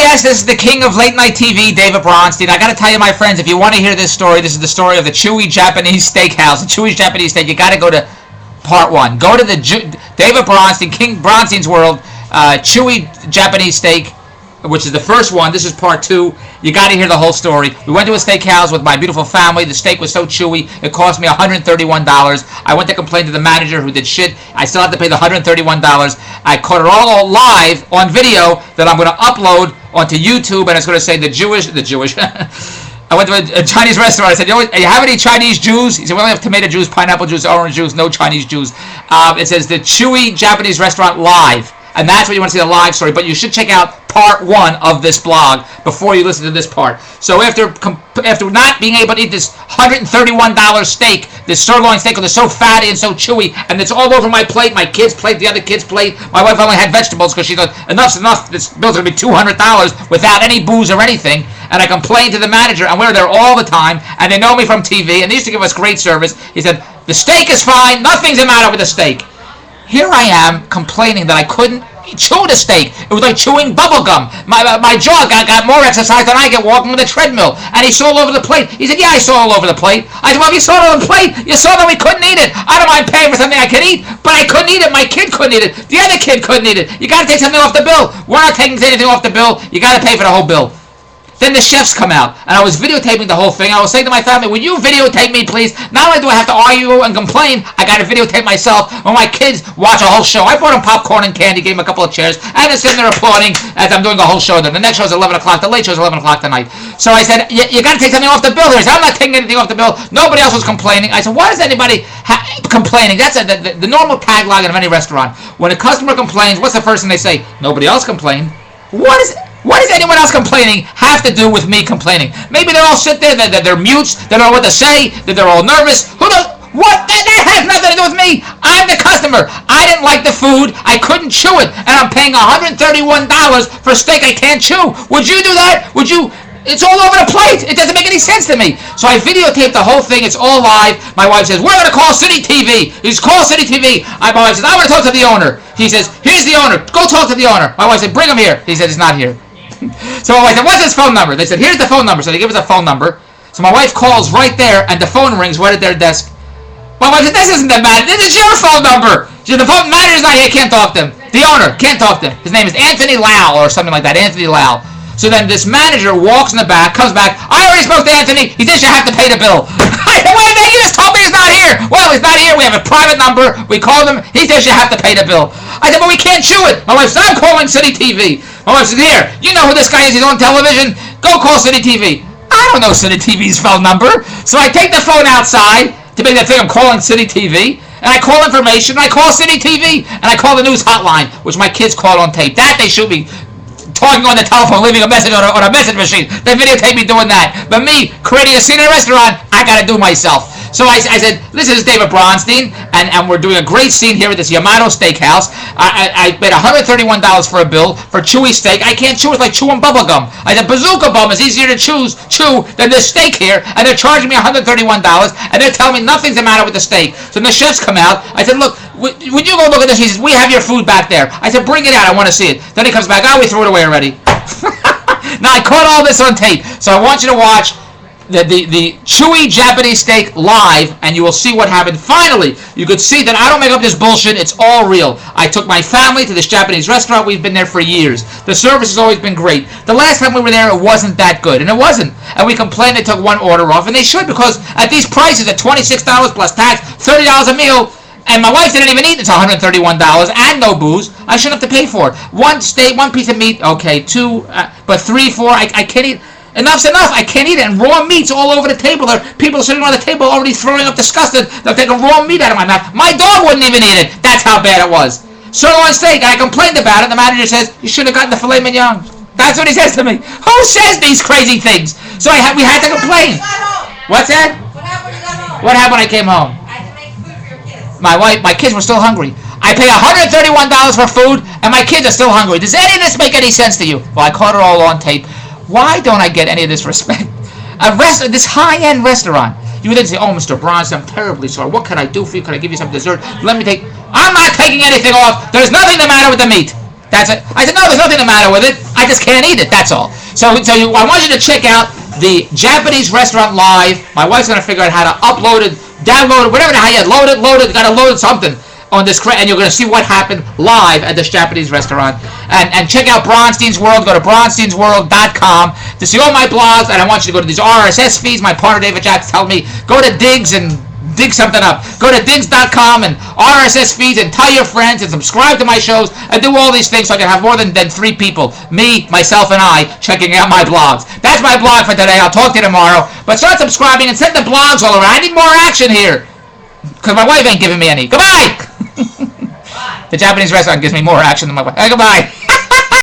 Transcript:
yes, this is the king of late night TV, David Bronstein. I got to tell you, my friends, if you want to hear this story, this is the story of the Chewy Japanese Steakhouse. The Chewy Japanese Steak. You got to go to part 1. Go to the David Bronstein, King Bronstein's World, Chewy Japanese Steak, which is the first one. This is part 2. You got to hear the whole story. We went to a steakhouse with my beautiful family. The steak was so chewy, it cost me $131. I went to complain to the manager who did shit. I still have to pay the $131. I caught it all live on video that I'm going to upload onto YouTube, and it's going to say the Jewish. I went to a Chinese restaurant. I said, you have any Chinese Jews? He said, we only have tomato juice, pineapple juice, orange juice, no Chinese Jews. It says the Chewy Japanese Restaurant Live. And that's what you want to see, the live story. But you should check out part 1 of this blog before you listen to this part. So after not being able to eat this $131 steak, this sirloin steak, that's so fatty and so chewy, and it's all over my plate, my kids' plate, the other kids' plate. My wife only had vegetables because she thought, enough's enough. This bill's going to be $200 without any booze or anything. And I complained to the manager, and we're there all the time, and they know me from TV, and they used to give us great service. He said, the steak is fine. Nothing's the matter with the steak. Here I am complaining that I couldn't chew the steak. It was like chewing bubble gum. My jaw got more exercise than I get walking with a treadmill. And he saw all over the plate. He said, yeah, I saw all over the plate. I said, well, if you saw it all over the plate, you saw that we couldn't eat it. I don't mind paying for something I could eat, but I couldn't eat it. My kid couldn't eat it. The other kid couldn't eat it. You got to take something off the bill. We're not taking anything off the bill. You got to pay for the whole bill. Then the chefs come out, and I was videotaping the whole thing. I was saying to my family, will you videotape me, please? Not only do I have to argue and complain, I got to videotape myself when my kids watch a whole show. I brought them popcorn and candy, gave them a couple of chairs, and they're sitting there applauding as I'm doing a whole show. The next show is 11 o'clock. The late show is 11 o'clock tonight. So I said, you got to take something off the bill here. He said, I'm not taking anything off the bill. Nobody else was complaining. I said, why is anybody complaining? That's the normal tagline of any restaurant. When a customer complains, what's the first thing they say? Nobody else complained. What does anyone else complaining have to do with me complaining? Maybe they all sit there, they're mutes, they don't know what to say, that they're all nervous. Who knows? What? That has nothing to do with me. I'm the customer. I didn't like the food. I couldn't chew it. And I'm paying $131 for steak I can't chew. Would you do that? Would you? It's all over the plate. It doesn't make any sense to me. So I videotaped the whole thing. It's all live. My wife says, we're going to call City TV. He's call City TV. My wife says, I want to talk to the owner. He says, here's the owner. Go talk to the owner. My wife said, bring him here. He said, he's not here. So my wife said, what's his phone number? They said, here's the phone number. So they give us a phone number. So my wife calls right there, and the phone rings right at their desk. My wife said, this isn't the manager. This is your phone number. She said, the phone manager's not here. Can't talk to him. The owner can't talk to him. His name is Anthony Lau or something like that. Anthony Lau. So then this manager walks in the back, comes back. I already spoke to Anthony. He says you have to pay the bill. I said, wait a minute, you just told me he's not here. Well, he's not here. We have a private number. We called him. He says you have to pay the bill. I said, but we can't chew it. My wife said, I'm calling City TV. My wife said, here, you know who this guy is. He's on television. Go call City TV. I don't know City TV's phone number. So I take the phone outside to make that thing I'm calling City TV. And I call information. And I call City TV. And I call the news hotline, which my kids called on tape. That they shoot me talking on the telephone, leaving a message on a message machine. They videotape me doing that. But me, creating a scene in a restaurant, I got to do myself. So I said, this is David Bronstein, and we're doing a great scene here at this Yamato Steakhouse. I paid $131 for a bill for chewy steak. I can't chew it. It's like chewing bubble gum. I said, bazooka bum is easier to chew than this steak here, and they're charging me $131, and they're telling me nothing's the matter with the steak. So the chefs come out. I said, look, would you go look at this? He says, we have your food back there. I said, bring it out. I want to see it. Then he comes back. Oh, we threw it away already. Now, I caught all this on tape, so I want you to watch the Chewy Japanese steak live, and you will see what happened. Finally, you could see that I don't make up this bullshit. It's all real. I took my family to this Japanese restaurant. We've been there for years. The service has always been great. The last time we were there, it wasn't that good, and it wasn't. And we complained they took one order off, and they should, because at these prices, at $26 plus tax, $30 a meal, and my wife didn't even eat until $131 and no booze. I shouldn't have to pay for it. One steak, one piece of meat, okay, two, but three, four, I can't eat. Enough's enough. I can't eat it. And raw meat's all over the table. There are people sitting on the table already throwing up disgusted. They're taking raw meat out of my mouth. My dog wouldn't even eat it. That's how bad it was. Sirloin steak. I complained about it. The manager says, you should have gotten the filet mignon. That's what he says to me. Who says these crazy things? So we had to complain. What's that? What happened when you got home? What happened when I came home? I had to make food for your kids. My kids were still hungry. I pay $131 for food, and my kids are still hungry. Does any of this make any sense to you? Well, I caught it all on tape. Why don't I get any of this respect? This high-end restaurant. You would then say, oh, Mr. Bronstein, I'm terribly sorry. What can I do for you? Can I give you some dessert? Let me take... I'm not taking anything off. There's nothing the matter with the meat. That's it. I said, no, there's nothing the matter with it. I just can't eat it. That's all. So I want you to check out the Japanese Restaurant Live. My wife's gonna figure out how to upload it, download it, whatever the hell you load it. Gotta load something on this, and you're gonna see what happened live at this Japanese restaurant. And check out Bronstein's World. Go to bronsteinsworld.com to see all my blogs. And I want you to go to these RSS feeds. My partner David Jackson told me go to Diggs and dig something up. Go to Diggs.com and RSS feeds and tell your friends and subscribe to my shows and do all these things so I can have more than 3 people, me, myself, and I, checking out my blogs. That's my blog for today. I'll talk to you tomorrow. But start subscribing and send the blogs all around. I need more action here because my wife ain't giving me any. Goodbye! The Japanese restaurant gives me more action than my wife. Hey, goodbye!